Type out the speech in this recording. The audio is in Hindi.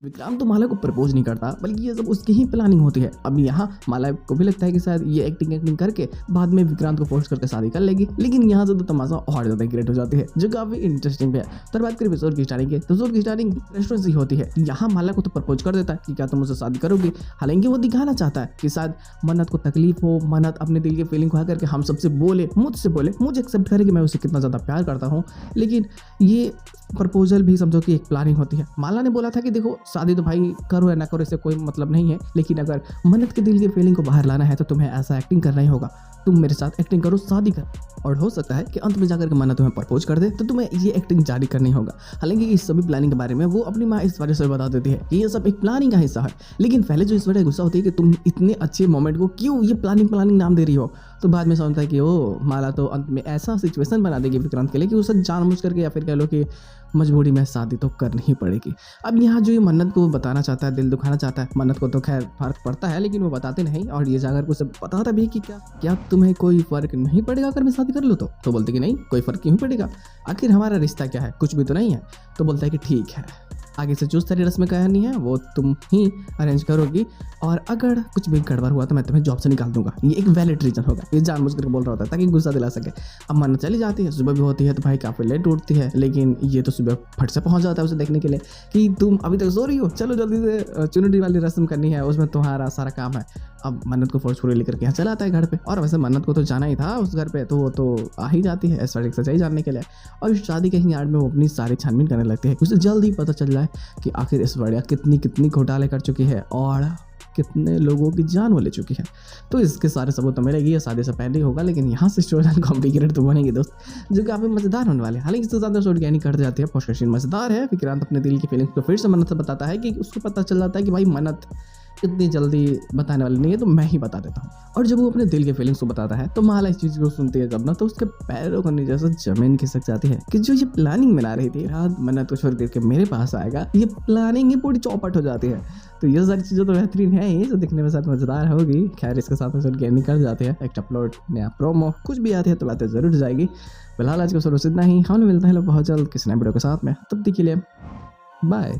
विक्रांत तो माला को प्रपोज नहीं करता, बल्कि ये सब उसकी ही प्लानिंग होती है। अब यहाँ माला को भी लगता है कि शायद ये एक्टिंग करके बाद में विक्रांत को फोर्स करके शादी कर लेगी, लेकिन यहाँ से तो तमाशा और ज्यादा क्रिएट हो जाती है, जो काफी इंटरेस्टिंग है। तो बात करें एपिसोड की स्टार्टिंग की, तो एपिसोड की स्टार्टिंग रेस्टोरेंट से ही होती है। यहाँ माला को तो प्रपोज कर देता है कि क्या तुम मुझसे शादी करोगी। हालांकि वो दिखाना चाहता है कि शायद मन्नत को तकलीफ हो, मन्नत अपने दिल की फीलिंग को करके हम सबसे बोले, मुझसे बोले, मुझे एक्सेप्ट करे कि मैं उसे कितना ज्यादा प्यार करता हूँ। लेकिन ये प्रपोजल भी समझो कि एक प्लानिंग होती है। माला ने बोला था कि देखो शादी तो भाई करो या ना करो, इससे कोई मतलब नहीं है, लेकिन अगर मन्नत के दिल की फीलिंग को बाहर लाना है तो तुम्हें ऐसा एक्टिंग करना ही होगा। तुम मेरे साथ एक्टिंग करो, शादी कर, और हो सकता है कि अंत में जाकर के मन्नत तुम्हें प्रपोज कर दे, तो तुम्हें ये एक्टिंग जारी करनी होगा। हालांकि इस सभी प्लानिंग के बारे में वो अपनी माँ ऐश्वर्या से बता देती है कि ये सब एक प्लानिंग का हिस्सा है। लेकिन पहले जो ऐश्वर्या गुस्सा होती है कि तुम इतने अच्छे मोमेंट को क्यों ये प्लानिंग नाम दे रही हो, तो बाद में समझता है कि ओ माला तो अंत में ऐसा सिचुएशन बना देगी विक्रांत के लिए कि उसे जानबूझ करके या फिर कह लो कि मजबूरी में शादी तो करनी ही पड़ेगी। अब यहाँ जो ये मन्नत को बताना चाहता है, दिल दुखाना चाहता है, मन्नत को तो खैर फर्क पड़ता है, लेकिन वो बताते नहीं, और ये जाकर को सब बताता भी कि क्या तुम्हें कोई फर्क नहीं पड़ेगा अगर मैं शादी कर लूँ तो बोलते कि नहीं, कोई फर्क क्यों पड़ेगा, आखिर हमारा रिश्ता क्या है, कुछ भी तो नहीं है। तो बोलता है कि ठीक है, आगे से जो सारी रस्में कहानी है वो तुम ही अरेंज करोगी, और अगर कुछ भी गड़बड़ हुआ तो मैं तुम्हें जॉब से निकाल दूंगा। ये एक वैलिड रीजन होगा, ये जानबूझ करके बोल रहा होता है ताकि गुस्सा दिला सके। अब मन्नत चली जाती है, सुबह भी होती है तो भाई काफ़ी लेट उठती है, लेकिन ये तो सुबह फट से पहुंच जाता है उसे देखने के लिए कि तुम अभी तक सो रही हो, चलो जल्दी से चुनरी वाली रस्म करनी है, उसमें तुम्हारा सारा काम है। अब मन्नत को फोर्सफुली लेकर के यहाँ चला आता है घर पे, और वैसे मन्नत को तो जाना ही था उस घर पे, तो वो तो आ ही जाती है ऐश्वर्या की सच्चाई जानने के लिए, और इस शादी के ही यार्ड में वो अपनी सारी छानबीन करने लगती है। उसे जल्द ही पता चल जाए कि आखिर ऐश्वर्या कितनी घोटाले कर चुकी है और कितने लोगों की जान वो ले चुकी है। तो इसके सारे सबूत तो मिलेगी, ये शादी से पहले ही होगा, लेकिन यहाँ से स्टोरी कॉम्प्लिकेटेड तो बनेगी दोस्त, जो काफी मजेदार होने वाले हैं। हालांकि इससे ज्यादा स्टोरी नहीं कर जाती है, पोस्ट सीन मजेदार है। विक्रांत अपने दिल की फीलिंग्स को फिर से मन्नत से बताता है कि उसको पता चल जाता है कि भाई मन्नत इतनी जल्दी बताने वाली नहीं है, तो मैं ही बता देता हूँ। और जब वो अपने दिल के फीलिंग्स को बताता है तो माला इस चीज़ को सुनती है जब ना, तो उसके पैरों के नीचे से जमीन खिसक जाती है कि जो ये प्लानिंग बना रही थी रात मन्नत को छोड़ करके मेरे पास आएगा, ये प्लानिंग ही पूरी चौपट हो जाती है। तो ये सारी चीज़ें तो बेहतरीन है ही, जो दिखने में साथ मजेदार होगी। खैर इसके साथ में गेम निकल जाते हैं, एक अपलोड नया प्रोमो कुछ भी आती है तो बातें जरूर जाएगी। फिलहाल आज को सिर्फ इतना ही, हम मिलते हैं बहुत जल्द किसी नए वीडियो के साथ में, तब तक के लिए बाय।